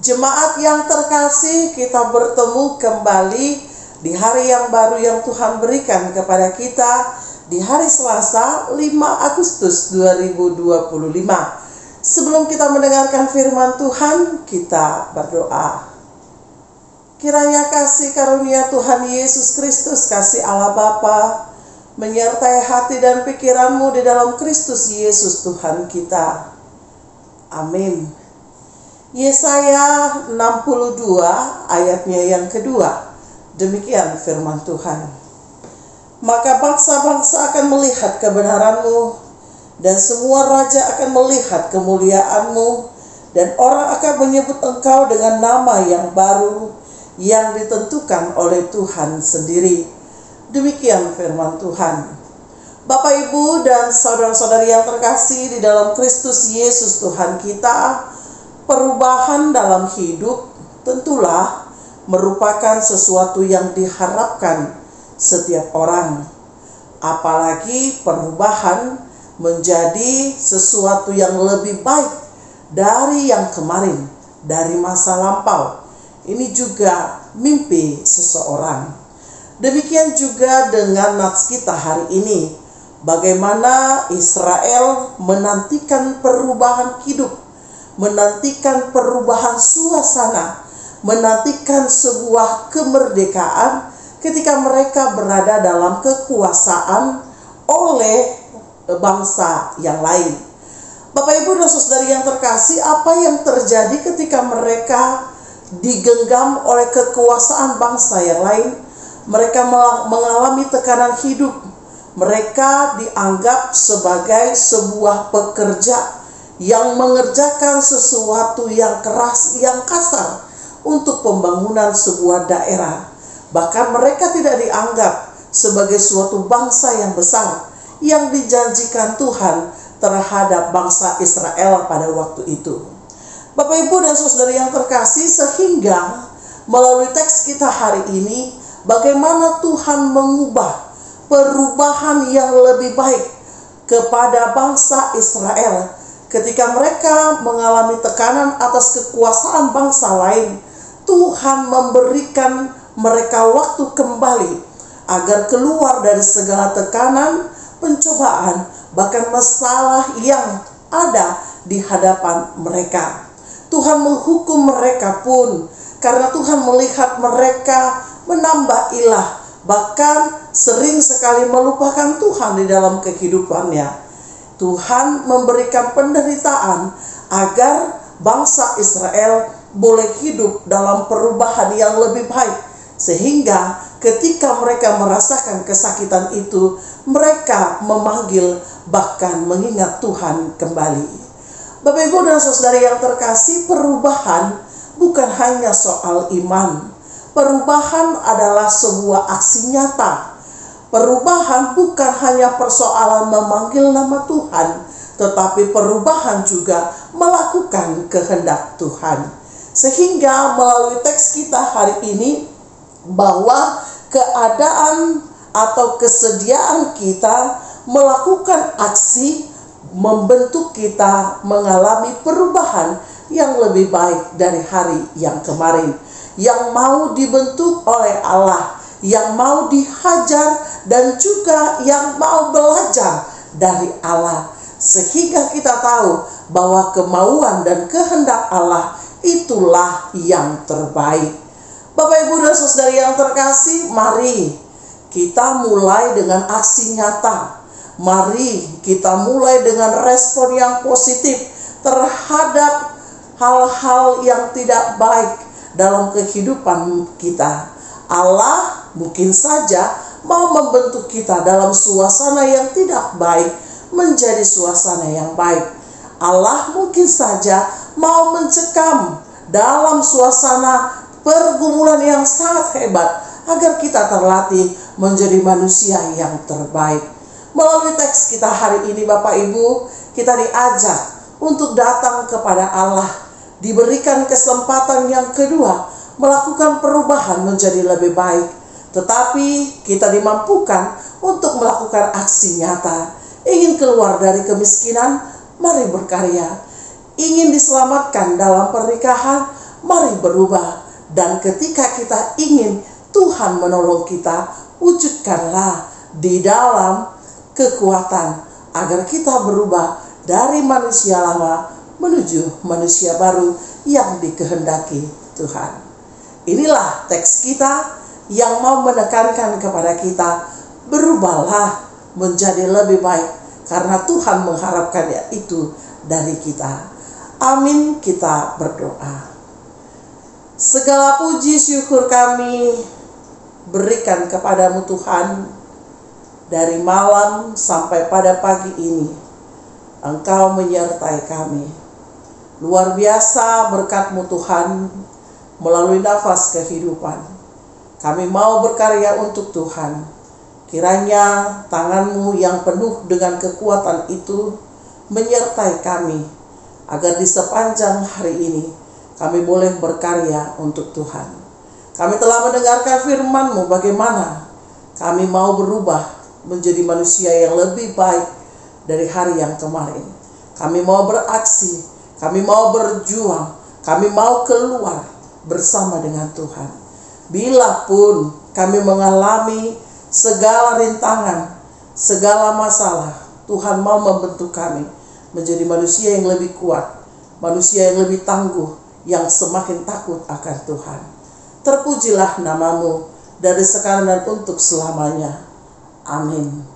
Jemaat yang terkasih, kita bertemu kembali di hari yang baru yang Tuhan berikan kepada kita di hari Selasa 5 Agustus 2025. Sebelum kita mendengarkan firman Tuhan, kita berdoa. Kiranya kasih karunia Tuhan Yesus Kristus, kasih Allah Bapa, menyertai hati dan pikiranmu di dalam Kristus Yesus Tuhan kita. Amin. Yesaya 62 ayatnya yang kedua. Demikian firman Tuhan. Maka bangsa-bangsa akan melihat kebenaranmu, dan semua raja akan melihat kemuliaanmu, dan orang akan menyebut engkau dengan nama yang baru, yang ditentukan oleh Tuhan sendiri. Demikian firman Tuhan. Bapak, Ibu, dan saudara-saudari yang terkasih di dalam Kristus Yesus Tuhan kita, perubahan dalam hidup tentulah merupakan sesuatu yang diharapkan setiap orang. Apalagi perubahan menjadi sesuatu yang lebih baik dari yang kemarin, dari masa lampau. Ini juga mimpi seseorang. Demikian juga dengan nats kita hari ini. Bagaimana Israel menantikan perubahan hidup, menantikan perubahan suasana, menantikan sebuah kemerdekaan ketika mereka berada dalam kekuasaan oleh bangsa yang lain. Bapak, Ibu, dan saudari yang terkasih, apa yang terjadi ketika mereka digenggam oleh kekuasaan bangsa yang lain? Mereka mengalami tekanan hidup. Mereka dianggap sebagai sebuah pekerja yang mengerjakan sesuatu yang keras, yang kasar untuk pembangunan sebuah daerah. Bahkan mereka tidak dianggap sebagai suatu bangsa yang besar yang dijanjikan Tuhan terhadap bangsa Israel pada waktu itu. Bapak, Ibu, dan saudara yang terkasih, sehingga melalui teks kita hari ini, bagaimana Tuhan mengubah perubahan yang lebih baik kepada bangsa Israel. Ketika mereka mengalami tekanan atas kekuasaan bangsa lain, Tuhan memberikan mereka waktu kembali agar keluar dari segala tekanan, pencobaan, bahkan masalah yang ada di hadapan mereka. Tuhan menghukum mereka pun karena Tuhan melihat mereka menambah ilah, bahkan sering sekali melupakan Tuhan di dalam kehidupannya. Tuhan memberikan penderitaan agar bangsa Israel boleh hidup dalam perubahan yang lebih baik. Sehingga ketika mereka merasakan kesakitan itu, mereka memanggil bahkan mengingat Tuhan kembali. Bapak, Ibu, dan saudari yang terkasih, perubahan bukan hanya soal iman. Perubahan adalah sebuah aksi nyata. Perubahan bukan hanya persoalan memanggil nama Tuhan, tetapi perubahan juga melakukan kehendak Tuhan. Sehingga melalui teks kita hari ini, bahwa keadaan atau kesediaan kita melakukan aksi membentuk kita mengalami perubahan yang lebih baik dari hari yang kemarin, yang mau dibentuk oleh Allah, yang mau dihajar, dan juga yang mau belajar dari Allah. Sehingga kita tahu bahwa kemauan dan kehendak Allah itulah yang terbaik. Bapak, Ibu, dan saudari yang terkasih, mari kita mulai dengan aksi nyata. Mari kita mulai dengan respon yang positif terhadap hal-hal yang tidak baik dalam kehidupan kita. Allah mungkin saja mau membentuk kita dalam suasana yang tidak baik menjadi suasana yang baik. Allah mungkin saja mau mencekam dalam suasana pergumulan yang sangat hebat agar kita terlatih menjadi manusia yang terbaik. Melalui teks kita hari ini, Bapak, Ibu, kita diajak untuk datang kepada Allah, diberikan kesempatan yang kedua melakukan perubahan menjadi lebih baik. Tetapi kita dimampukan untuk melakukan aksi nyata. Ingin keluar dari kemiskinan, mari berkarya. Ingin diselamatkan dalam pernikahan, Mari berubah, dan ketika kita ingin Tuhan menolong kita, wujudkanlah di dalam kekuatan agar kita berubah dari manusia lama menuju manusia baru yang dikehendaki Tuhan. Inilah teks kita yang mau menekankan kepada kita, berubahlah menjadi lebih baik, karena Tuhan mengharapkannya itu dari kita. Amin. Kita berdoa. Segala puji syukur kami berikan kepadamu Tuhan. Dari malam sampai pada pagi ini Engkau menyertai kami. Luar biasa berkat-Mu Tuhan, melalui nafas kehidupan kami mau berkarya untuk Tuhan. Kiranya tangan-Mu yang penuh dengan kekuatan itu menyertai kami, agar di sepanjang hari ini kami boleh berkarya untuk Tuhan. Kami telah mendengarkan firman-Mu, bagaimana kami mau berubah menjadi manusia yang lebih baik dari hari yang kemarin. Kami mau beraksi, kami mau berjuang, kami mau keluar bersama dengan Tuhan. Bila pun kami mengalami segala rintangan, segala masalah, Tuhan mau membentuk kami menjadi manusia yang lebih kuat, manusia yang lebih tangguh, yang semakin takut akan Tuhan. Terpujilah nama-Mu dari sekarang dan untuk selamanya. Amin.